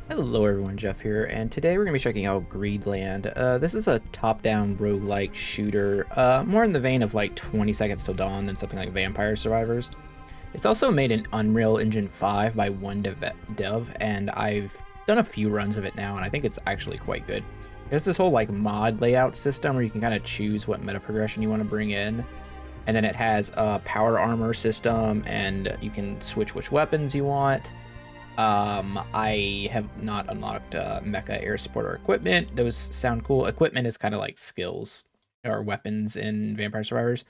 Hello everyone, Jeff here, and today we're going to be checking out Greedland. This is a top-down roguelike shooter, more in the vein of like 20 Seconds Till Dawn than something like Vampire Survivors. It's also made in Unreal Engine 5 by one dev, and I've done a few runs of it now, and I think it's actually quite good. It has this whole like mod layout system where you can kind of choose what meta progression you want to bring in, and then it has a power armor system, and you can switch which weapons you want. I have not unlocked mecha air support or equipment. Those sound cool. Equipment is kind of like skills or weapons in Vampire Survivors.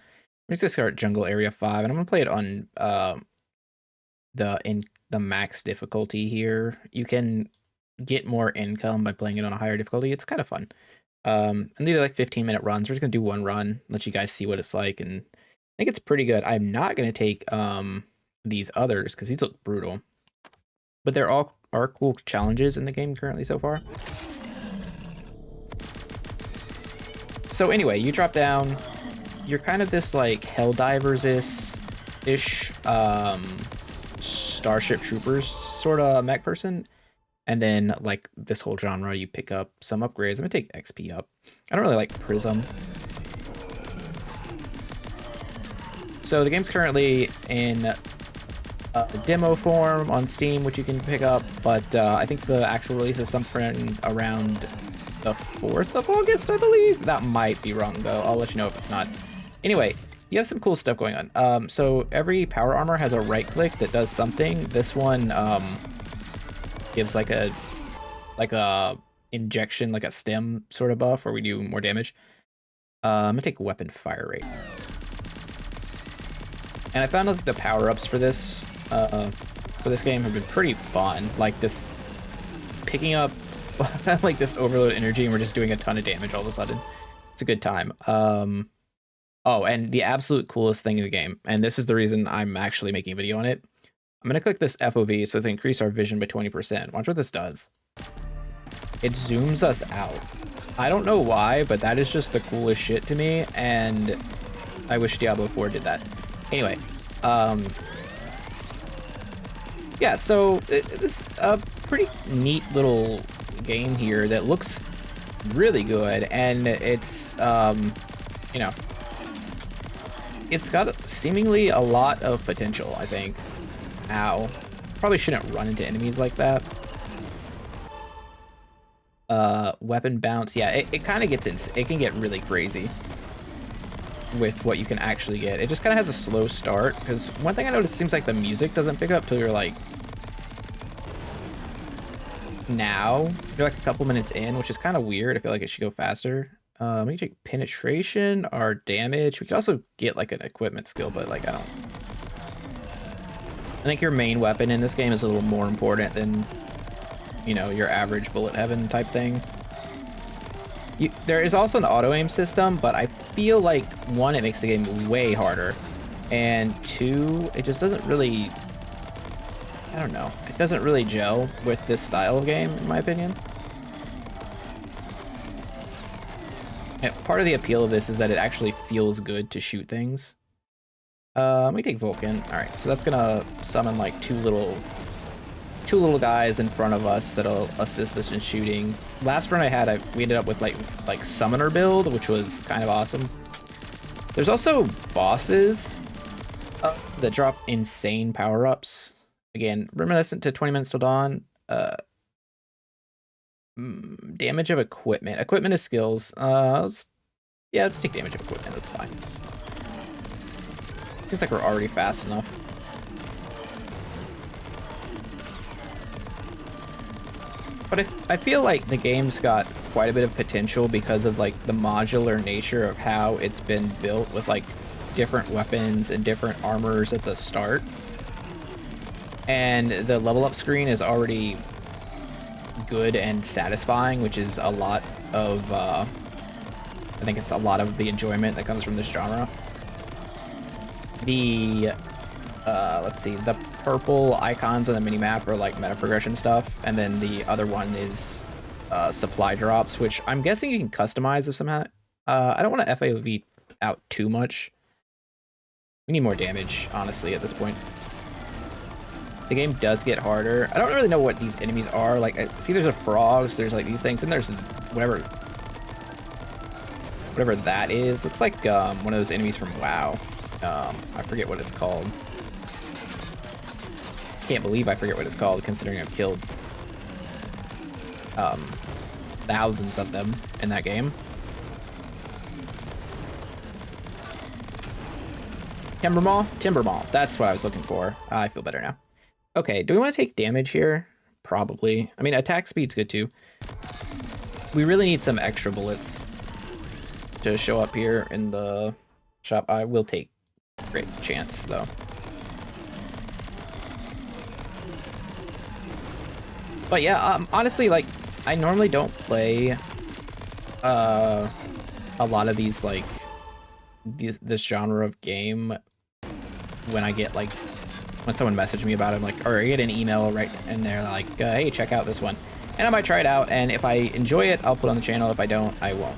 I'm just gonna start Jungle Area 5, and I'm gonna play it on the max difficulty here. You can get more income by playing it on a higher difficulty. It's kind of fun. And these are like 15-minute runs. We're just gonna do one run, let you guys see what it's like, and I think it's pretty good. I'm not gonna take these others because these look brutal. But there are cool challenges in the game currently so far. So anyway, you drop down. You're kind of this like Helldivers-ish Starship Troopers sort of mech person. And then like this whole genre, you pick up some upgrades. I'm gonna take XP up. I don't really like Prism. So the game's currently in demo form on Steam, which you can pick up, but I think the actual release is something around the 4th of August, I believe. That might be wrong, though. I'll let you know if it's not. Anyway, you have some cool stuff going on. So every power armor has a right click that does something. This one gives like a injection, like a stem sort of buff where we do more damage. I'm gonna take weapon fire rate. And I found out that the power-ups for this game have been pretty fun. Like this picking up like this overload energy, and we're just doing a ton of damage all of a sudden. It's a good time. Oh, and the absolute coolest thing in the game, and this is the reason I'm actually making a video on it. I'm gonna click this FOV so to increase our vision by 20%. Watch what this does. It zooms us out. I don't know why, but that is just the coolest shit to me, and I wish Diablo 4 did that. Anyway, yeah, so this is a pretty neat little game here that looks really good, and it's, you know, it's got seemingly a lot of potential, I think. Ow. Probably shouldn't run into enemies like that. Weapon bounce, yeah, it kind of gets it can get really crazy with what you can actually get. It just kind of has a slow start, because one thing I noticed, seems like the music doesn't pick up till you're like now. You're like a couple minutes in, which is kind of weird. I feel like it should go faster. We can take penetration or damage. We could also get like an equipment skill, but like I think your main weapon in this game is a little more important than, you know, your average bullet heaven type thing. There is also an auto-aim system, but I feel like, one, it makes the game way harder, and two, it just doesn't really, I don't know, it doesn't really gel with this style of game, in my opinion. And part of the appeal of this is that it actually feels good to shoot things. Let me take Vulcan. Alright, so that's gonna summon like two little guys in front of us that'll assist us in shooting. Last run I had, we ended up with like this summoner build, which was kind of awesome. There's also bosses that drop insane power-ups. Again, reminiscent to 20 Minutes Till Dawn. Damage of equipment. Equipment is skills. Yeah, let's take damage of equipment. That's fine. Seems like we're already fast enough. But I feel like the game's got quite a bit of potential because of like the modular nature of how it's been built, with like different weapons and different armors at the start. And the level up screen is already good and satisfying, which is a lot of, I think it's a lot of the enjoyment that comes from this genre. The, let's see, the purple icons on the minimap are like meta progression stuff, and then the other one is supply drops, which I'm guessing you can customize if somehow. I don't want to FAV out too much. We need more damage, honestly, at this point. The game does get harder. I don't really know what these enemies are. Like, I see there's a frogs, there's like these things, and there's whatever that is. Looks like one of those enemies from WoW. I forget what it's called. Can't believe I forget what it's called, considering I've killed thousands of them in that game. Timber Maw, that's what I was looking for. I feel better now. Okay, do we want to take damage here? Probably. I mean, attack speed's good too. We really need some extra bullets to show up here in the shop. I will take great chance though. But yeah, honestly, like, I normally don't play a lot of these, like, this genre of game when I get, like, when someone messages me about it, I'm like, or I get an email right and they're like, hey, check out this one. And I might try it out, and if I enjoy it, I'll put it on the channel. If I don't, I won't.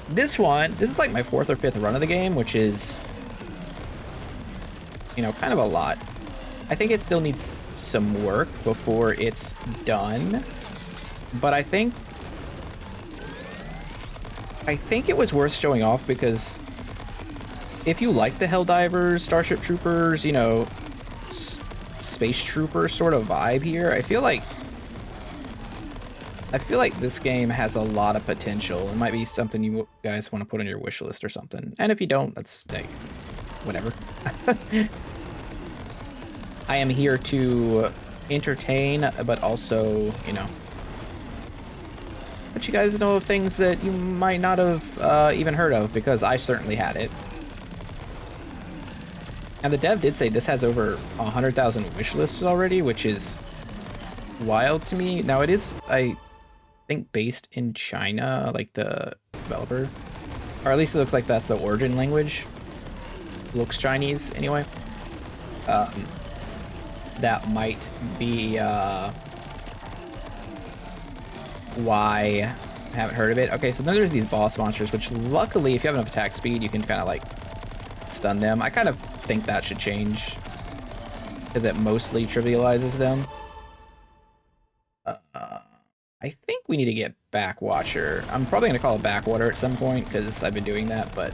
This is like my 4th or 5th run of the game, which is, you know, kind of a lot. I think it still needs some work before it's done, but I think it was worth showing off, because if you like the Helldivers, Starship Troopers, you know, Space Trooper sort of vibe here, I feel like this game has a lot of potential. It might be something you guys want to put on your wish list or something. And if you don't, that's, like, whatever. I am here to entertain, but also, you know, let you guys know of things that you might not have even heard of, because I certainly had it. And the dev did say this has over 100,000 wish lists already, which is wild to me. Now, it is, I think, based in China, like the developer, or at least it looks like that's the origin language. Looks Chinese anyway. That might be why I haven't heard of it. Okay, so then there's these boss monsters, which luckily, if you have enough attack speed, you can kind of like stun them. I kind of think that should change, because it mostly trivializes them. I think we need to get Backwatcher. I'm probably going to call it Backwater at some point, because I've been doing that, but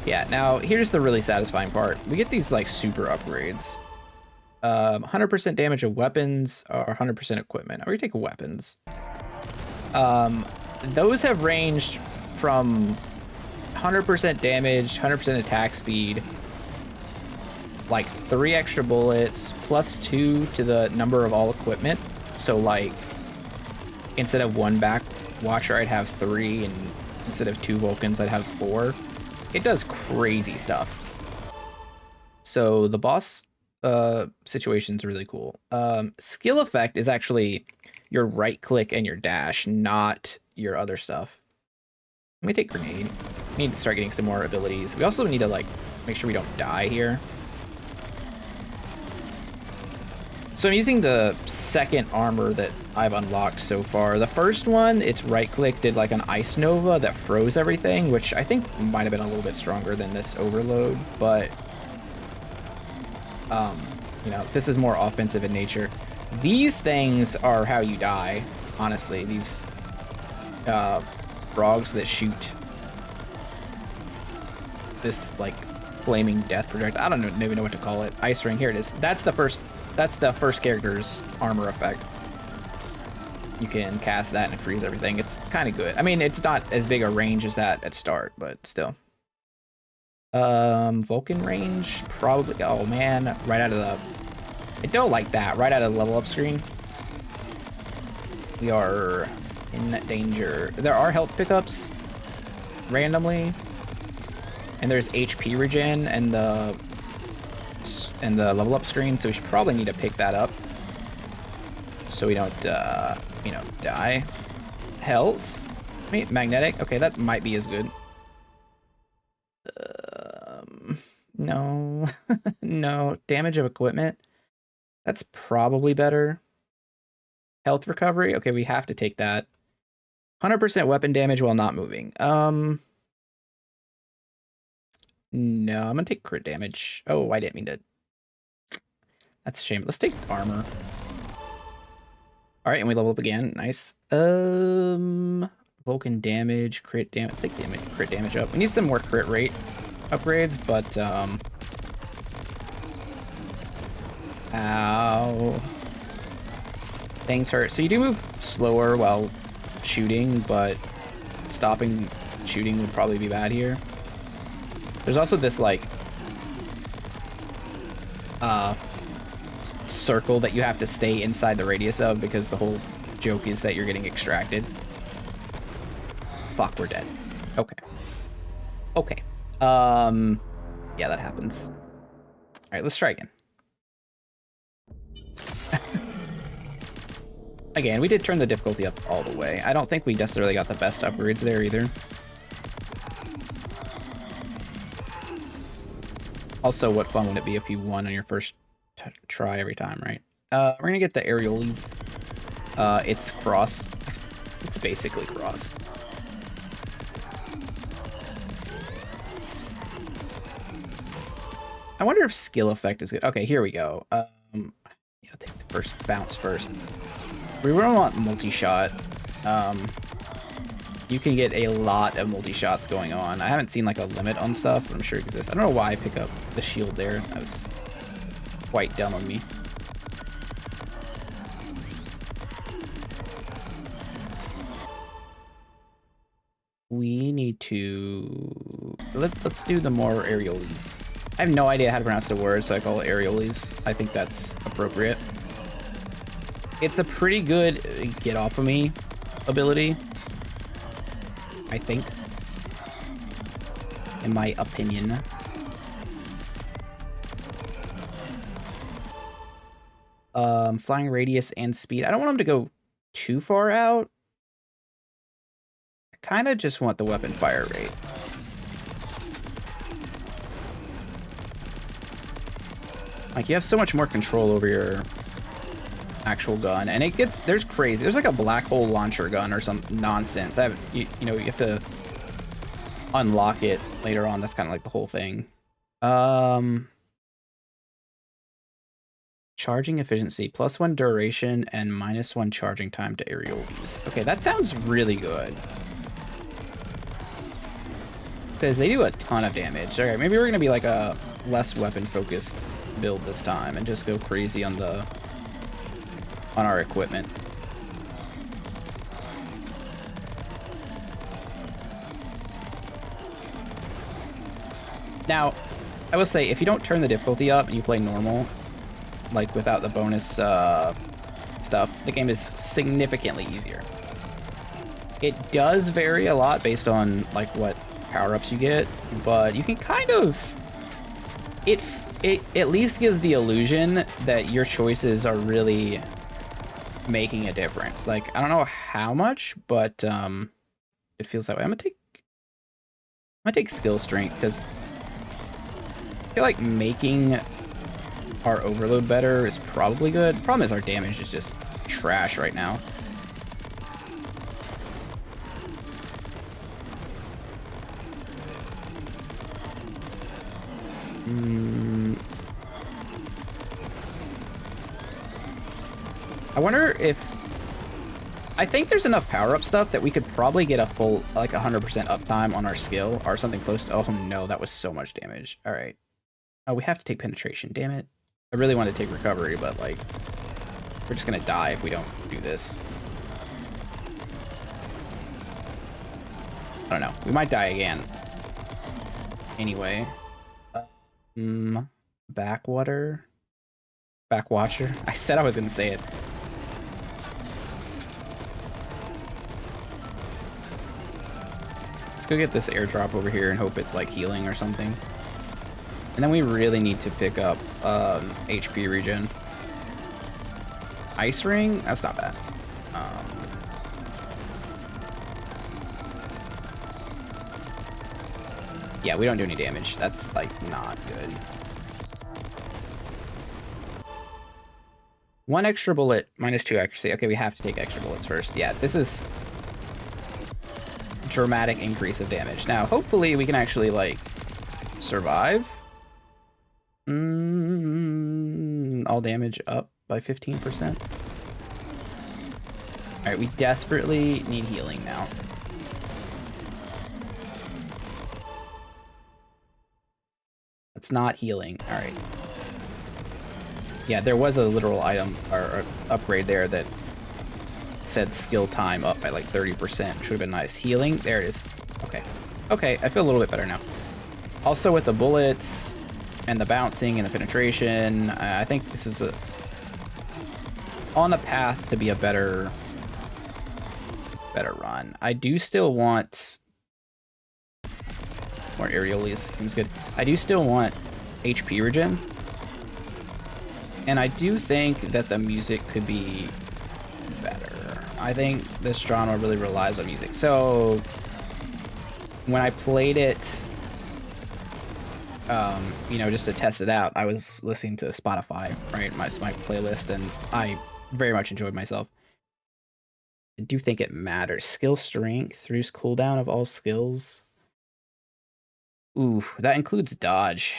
yeah. Now, here's the really satisfying part. We get these like super upgrades. 100% damage of weapons, or 100% equipment. I'm gonna take weapons. Those have ranged from 100% damage, 100% attack speed, like 3 extra bullets, plus 2 to the number of all equipment. So, like, instead of 1 Backwatcher, I'd have 3, and instead of 2 Vulcans, I'd have 4. It does crazy stuff. So the boss situation's really cool. Skill effect is actually your right click and your dash, not your other stuff. I'm gonna take grenade. We need to start getting some more abilities. We also need to, like, make sure we don't die here. So I'm using the second armor that I've unlocked so far. The first one, it's right click, did like an ice nova that froze everything, which I think might have been a little bit stronger than this overload, but you know, this is more offensive in nature. These things are how you die, honestly. These frogs that shoot this, like, flaming death projectile. I don't even know what to call it. Ice ring, here it is. That's the first character's armor effect. You can cast that and it frees everything. It's kind of good. I mean, it's not as big a range as that at start, but still. Vulcan range, probably. Oh man, right out of the, I don't like that. Right out of the level up screen. We are in danger. There are health pickups randomly, and there's HP regen and the level up screen, so we should probably need to pick that up so we don't you know, die. Health, magnetic. Okay, that might be as good. No. No. Damage of equipment, that's probably better. Health recovery, okay, we have to take that. 100% weapon damage while not moving. No, I'm gonna take crit damage. Oh, I didn't mean to. That's a shame. Let's take armor. All right, and we level up again. Nice. Vulcan damage, crit damage. Let's take damage, crit damage up. We need some more crit rate upgrades, but ow. Things hurt. So you do move slower while shooting, but stopping shooting would probably be bad here. There's also this like circle that you have to stay inside the radius of, because the whole joke is that you're getting extracted. Fuck, we're dead. Okay. Okay. Yeah, that happens. All right, let's try again. Again, we did turn the difficulty up all the way. I don't think we necessarily got the best upgrades there either. Also, what fun would it be if you won on your first try every time, right? We're gonna get the areoles. It's cross. It's basically cross. I wonder if skill effect is good. Okay, here we go. Yeah, I'll take the first bounce first. We really want multi-shot. You can get a lot of multi-shots going on. I haven't seen like a limit on stuff, but I'm sure it exists. I don't know why I pick up the shield there. That was quite dumb of me. We need to... Let's do the more areoles. I have no idea how to pronounce the word, so I call it areoles. I think that's appropriate. It's a pretty good get off of me ability, I think, in my opinion. Flying radius and speed. I don't want him to go too far out. I kind of just want the weapon fire rate. Like, you have so much more control over your actual gun, and it gets, there's crazy. There's like a black hole launcher gun or some nonsense. You know, you have to unlock it later on. That's kind of like the whole thing. Charging efficiency, +1 duration and -1 charging time to areoles. Okay, that sounds really good, because they do a ton of damage. All right, maybe we're gonna be like a less weapon focused build this time and just go crazy on our equipment. Now, I will say, if you don't turn the difficulty up and you play normal, like without the bonus stuff, the game is significantly easier. It does vary a lot based on like what power-ups you get, but you can kind of... It at least gives the illusion that your choices are really making a difference. Like, I don't know how much, but it feels that way. I'm gonna take skill strength, because I feel like making our overload better is probably good. The problem is our damage is just trash right now. I wonder if... I think there's enough power-up stuff that we could probably get a full, like 100% uptime on our skill, or something close to... Oh no, that was so much damage. All right. Oh, we have to take penetration, damn it. I really want to take recovery, but like, we're just gonna die if we don't do this. I don't know. We might die again. Anyway. Backwater? Backwatcher? I said I was gonna say it. Let's go get this airdrop over here and hope it's like healing or something. And then we really need to pick up HP regen. Ice ring? That's not bad. Yeah, we don't do any damage. That's like not good. 1 extra bullet, -2 accuracy. Okay, we have to take extra bullets first. Yeah, this is dramatic increase of damage. Now, hopefully we can actually like survive. All damage up by 15%. Alright, we desperately need healing now. It's not healing. Alright. Yeah, there was a literal item or upgrade there that said skill time up by like 30%, which would have been nice. Healing, there it is. Okay. Okay, I feel a little bit better now. Also with the bullets and the bouncing and the penetration, I think this is on a path to be a better run. I do still want more aerialies, seems good. I do still want HP regen. And I do think that the music could be better. I think this genre really relies on music. So when I played it, you know, just to test it out, I was listening to Spotify, right? My playlist, and I very much enjoyed myself. I do think it matters. Skill strength, reduce cooldown of all skills. Ooh, that includes dodge.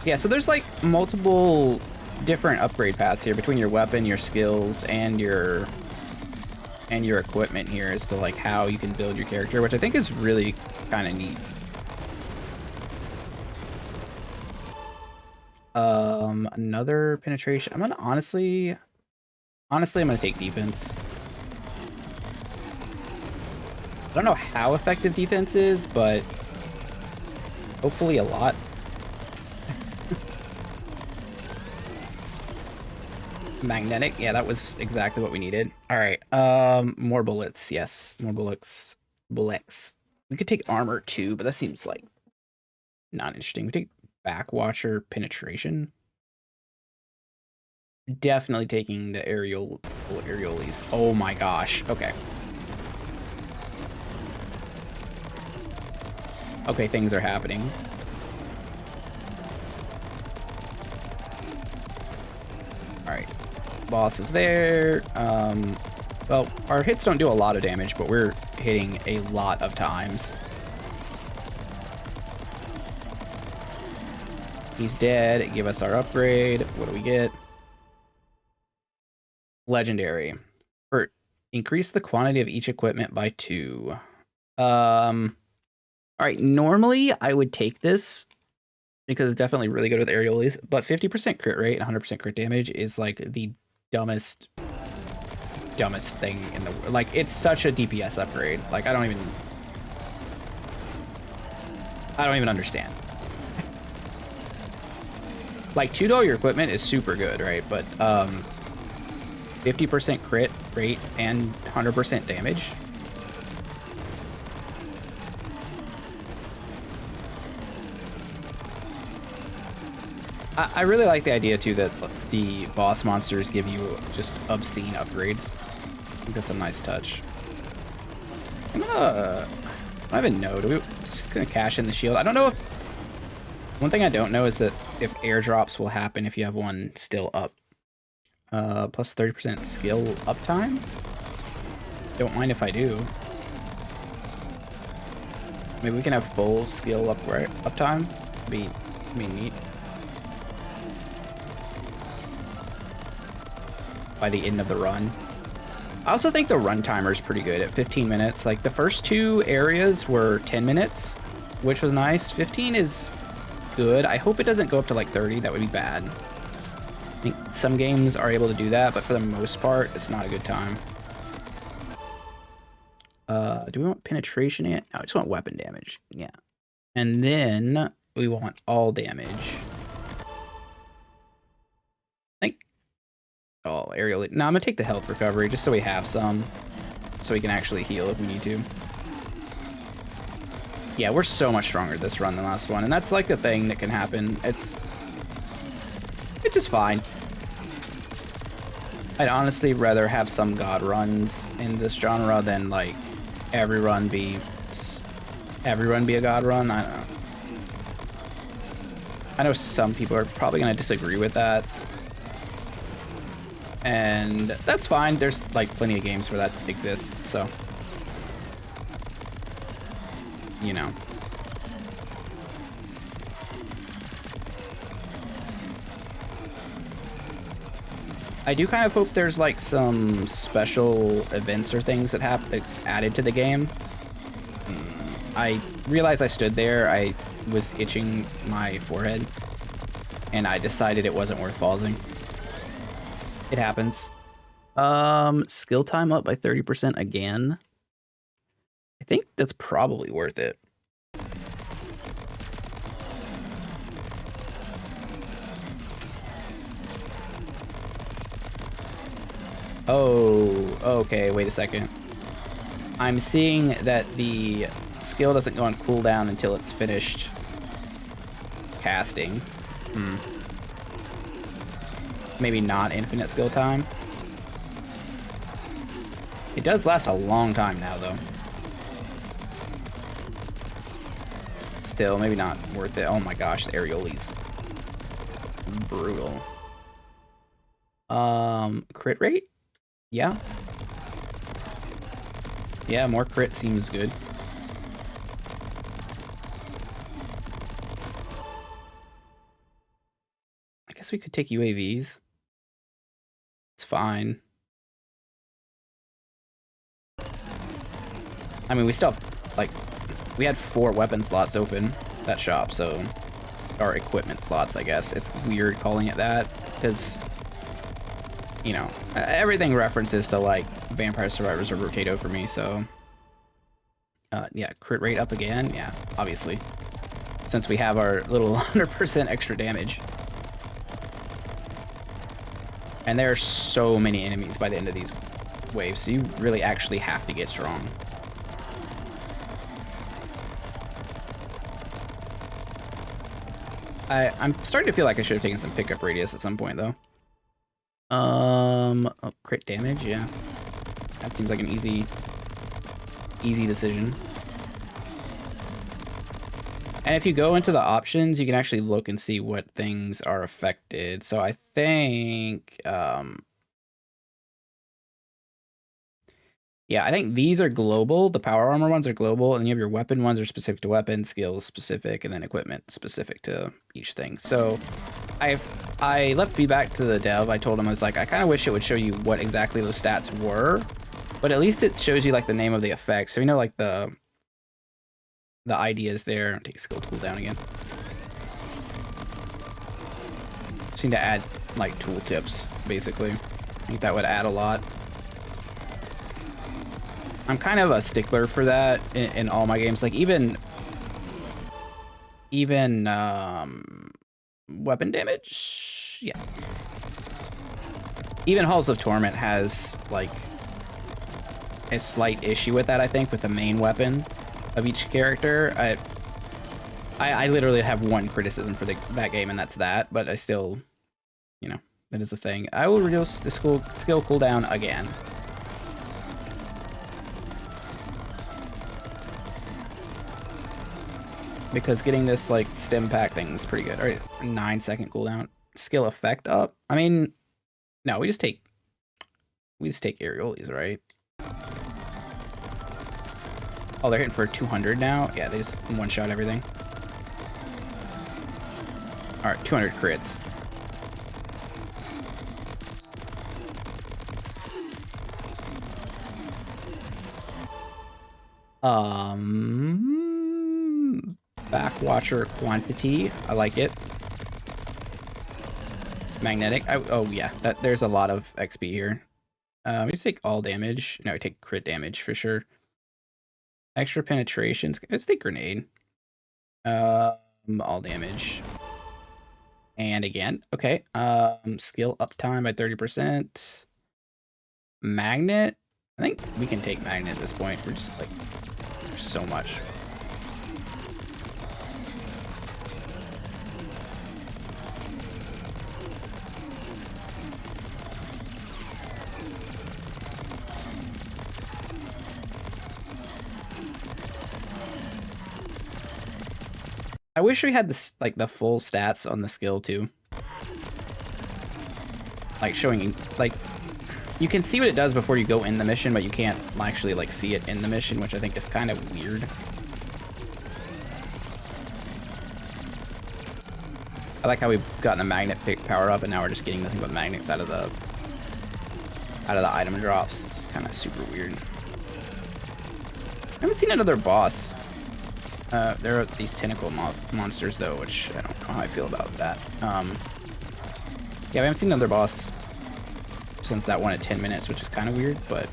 Yeah, so there's like multiple different upgrade paths here between your weapon, your skills, and your equipment here as to like how you can build your character, which I think is really kind of neat. Another penetration. I'm gonna honestly, I'm gonna take defense. I don't know how effective defense is, but hopefully a lot. Magnetic, yeah, that was exactly what we needed. All right, more bullets, yes, more bullets. We could take armor too, but that seems like not interesting. We take backwatcher penetration. Definitely taking the aerialies. Oh my gosh. Okay. Okay, things are happening. All right. Boss is there. Well, our hits don't do a lot of damage, but we're hitting a lot of times. He's dead. Give us our upgrade. What do we get? Legendary. For increase the quantity of each equipment by 2. All right, normally I would take this because it's definitely really good with aerialies, but 50% crit rate, 100% crit damage is like the dumbest thing in the world. Like, it's such a DPS upgrade. Like, I don't even understand. Like, $2 your equipment is super good, right? But 50% crit rate and 100% damage. I really like the idea too that the boss monsters give you just obscene upgrades. I think that's a nice touch. I'm gonna, I don't even know. Do we just gonna cash in the shield? I don't know if, one thing I don't know is that if airdrops will happen if you have one still up. Plus 30% skill uptime. Don't mind if I do. Maybe we can have full skill uptime. Be neat. By the end of the run. I also think the run timer is pretty good at 15 minutes. Like, the first 2 areas were 10 minutes, which was nice. 15 is good. I hope it doesn't go up to like 30. That would be bad. I think some games are able to do that, but for the most part, it's not a good time. Do we want penetration yet? No, I just want weapon damage. Yeah. And then we want all damage. Oh, aerial. No, I'm gonna take the health recovery just so we have some, so we can actually heal if we need to. Yeah, we're so much stronger this run than last one, and that's like a thing that can happen. It's just fine. I'd honestly rather have some god runs in this genre than like every run be a god run. I don't know. I know some people are probably gonna disagree with that. And that's fine. There's like plenty of games where that exists, so. you know. I do kind of hope there's like some special events or things that that's added to the game. I realized I stood there, I was itching my forehead, and I decided it wasn't worth pausing. It happens. Skill time up by 30% again. I think that's probably worth it. Oh, okay, wait a second. I'm seeing that the skill doesn't go on cooldown until it's finished casting. Maybe not infinite skill time. It does last a long time now, though. Still, maybe not worth it. Oh my gosh, the areoles. Brutal. Crit rate? Yeah. Yeah, more crit seems good. I guess we could take UAVs. It's fine. I mean, we still have, like, we had 4 weapon slots open, that shop, so, or equipment slots, I guess. It's weird calling it that, because, you know, everything references to, like, Vampire Survivors or Rotato for me, so, yeah, crit rate up again, yeah, obviously, since we have our little 100% extra damage. And there are so many enemies by the end of these waves, so you really actually have to get strong. I'm starting to feel like I should have taken some pickup radius at some point, though. Oh, crit damage, yeah. That seems like an easy decision. And if you go into the options, you can actually look and see what things are affected. So I think, yeah, I think these are global. The power armor ones are global, and you have your weapon ones are specific to weapon, skills specific, and then equipment specific to each thing. So I left feedback to the dev. I told him, I was like, I kind of wish it would show you what exactly those stats were, but at least it shows you like the name of the effect. So you know, like the ideas there. Take skill cooldown again. Just need to add like tooltips, basically. I think that would add a lot. I'm kind of a stickler for that in all my games. Like even weapon damage, yeah. Even Halls of Torment has like a slight issue with that, I think, with the main weapon of each character. I literally have one criticism for that game, and that's that. But I still, you know, that is the thing. I will reduce the skill cooldown again. Because getting this like stim pack thing is pretty good. All right, 9-second cooldown. Skill effect up. I mean, no, we just take areoles, right? Oh, they're hitting for 200 now. Yeah, they just one-shot everything. All right, 200 crits. Backwatcher quantity. I like it. Magnetic. Oh yeah, there's a lot of XP here. We just take all damage. No, we take crit damage for sure. Extra penetrations. Let's take grenade. All damage. And again, okay. Skill uptime by 30%. Magnet. I think we can take magnet at this point. We're just like, there's so much. I wish we had this like the full stats on the skill too. Like showing like you can see what it does before you go in the mission, but you can't actually like see it in the mission, which I think is kind of weird. I like how we've gotten the magnet pick power up, and now we're just getting nothing but magnets out of the item drops. It's kind of super weird. I haven't seen another boss. There are these tentacle monsters though, which I don't know how I feel about that. Yeah, we haven't seen another boss since that one at 10 minutes, which is kind of weird, but.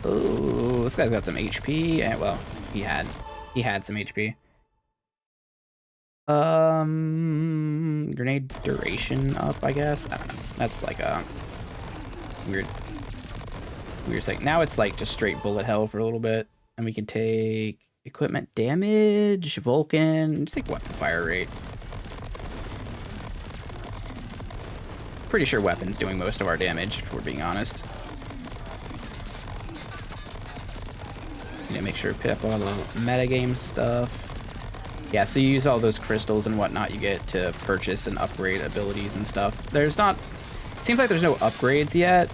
Oh, this guy's got some HP, and well, he had some HP. Grenade duration up, I guess. I don't know. That's like a weird thing. Now it's like just straight bullet hell for a little bit, and we can take equipment damage, Vulcan, just like weapon fire rate. Pretty sure weapons doing most of our damage, if we're being honest. Need to make sure to pick up all the metagame stuff. Yeah, so you use all those crystals and whatnot you get to purchase and upgrade abilities and stuff. Seems like there's no upgrades yet,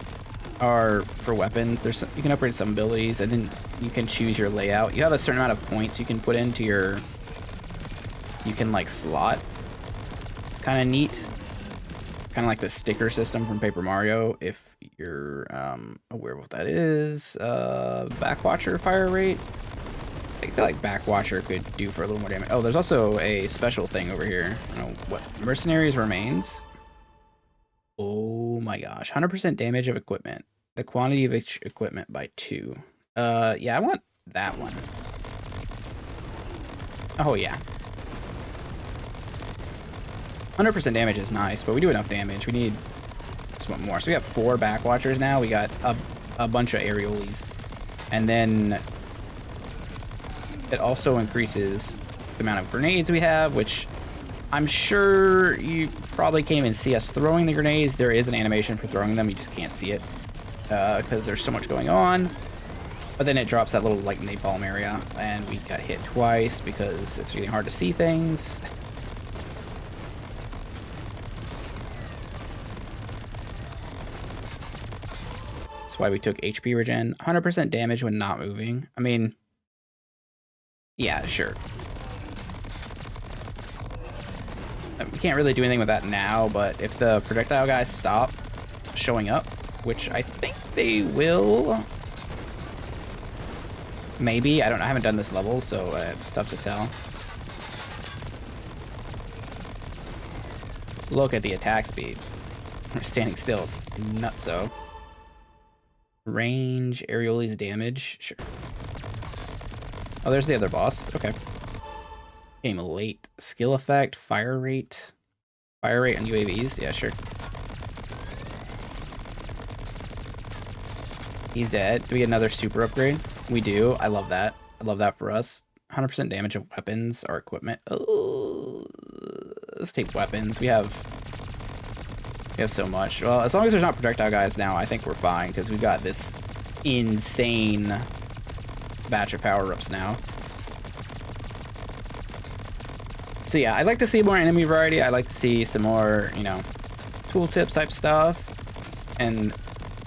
or for weapons. You can upgrade some abilities, and then you can choose your layout. You have a certain amount of points you can put into your, you can like slot. It's kind of neat. Kind of like the sticker system from Paper Mario, if you're aware of what that is. Backwatcher fire rate. I feel like Backwatcher could do for a little more damage. Oh, there's also a special thing over here. I don't know what. Mercenaries remains. Oh my gosh. 100% damage of equipment. The quantity of each equipment by 2. Yeah, I want that one. Oh, yeah. 100% damage is nice, but we do enough damage. We need something more. So we got 4 Backwatchers now. We got a bunch of areoles. And then it also increases the amount of grenades we have, which I'm sure you probably can't even see us throwing the grenades. There is an animation for throwing them. You just can't see it because there's so much going on. But then it drops that little like napalm area, and we got hit twice because it's getting hard to see things. That's why we took HP regen. 100% damage when not moving. I mean, yeah, sure. We can't really do anything with that now, but if the projectile guys stop showing up, which I think they will, maybe. I don't know. I haven't done this level, so it's tough to tell. Look at the attack speed. We're standing still. It's nutso. Range, areoles damage. Sure. Oh, there's the other boss. Okay. Came late. Skill effect, fire rate. Fire rate on UAVs. Yeah, sure. He's dead. Do we get another super upgrade? We do. I love that. I love that for us. 100% damage of weapons or equipment. Oh, let's take weapons. We have so much. Well, as long as there's not projectile guys now, I think we're fine because we've got this insane batch of power-ups now. So yeah, I'd like to see more enemy variety. I'd like to see some more, you know, tooltips type stuff, and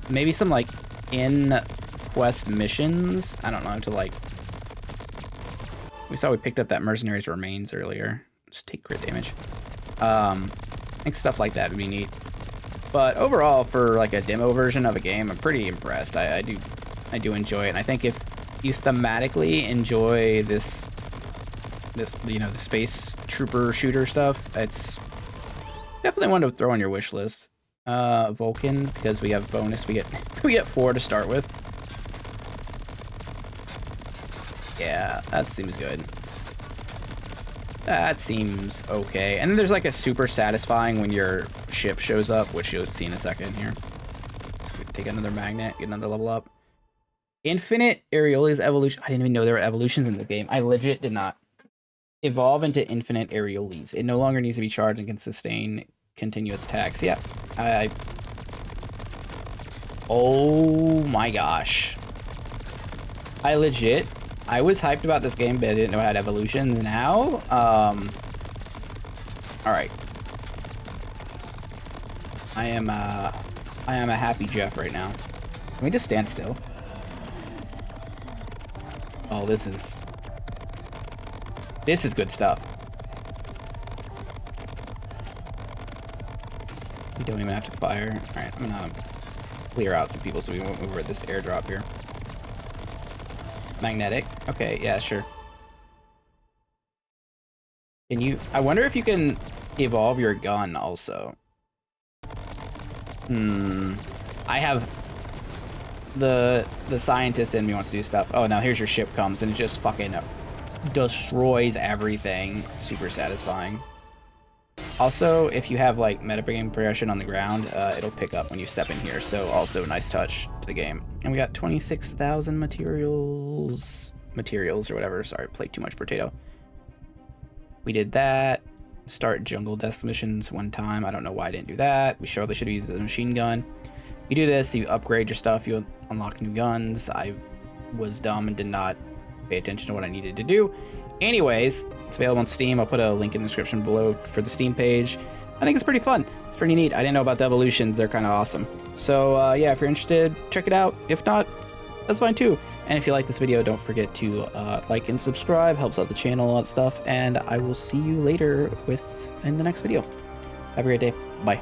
maybe some like in-quest missions. I don't know, to like. We saw we picked up that mercenaries remains earlier. Just take crit damage. I think stuff like that would be neat. But overall, for like a demo version of a game, I'm pretty impressed. I do enjoy it, and I think if you thematically enjoy this you know, the space trooper shooter stuff, it's definitely one to throw on your wish list. Vulcan, because we have bonus, we get 4 to start with. Yeah, that seems good. That seems okay. And then there's like a super satisfying when your ship shows up, which you'll see in a second here. Let's take another magnet, get another level up. Infinite areoles evolution. I didn't even know there were evolutions in this game. I legit did not. Evolve into infinite areoles. It no longer needs to be charged and can sustain continuous attacks. Yeah. Oh my gosh. I was hyped about this game, but I didn't know it had evolutions. Now, alright. I am a happy Jeff right now. Can we just stand still? Oh, this is... This is good stuff. We don't even have to fire. All right, I'm gonna clear out some people so we won't move over this airdrop here. Magnetic. Okay, yeah, sure. Can you... I wonder if you can evolve your gun also. I have... The scientist in me wants to do stuff. Oh, now here's your ship comes and it just fucking destroys everything. Super satisfying. Also, if you have like metagaming progression on the ground, it'll pick up when you step in here. So also nice touch to the game. And we got 26,000 materials or whatever. Sorry, played too much potato. We did that. Start jungle death missions one time. I don't know why I didn't do that. We surely should have used the machine gun. You do this, you upgrade your stuff, you unlock new guns. I was dumb and did not pay attention to what I needed to do. Anyways, it's available on Steam. I'll put a link in the description below for the Steam page. I think it's pretty fun. It's pretty neat. I didn't know about the evolutions. They're kind of awesome. So yeah, if you're interested, check it out. If not, that's fine too. And if you like this video, don't forget to like and subscribe. Helps out the channel, all that stuff. And I will see you later in the next video. Have a great day. Bye.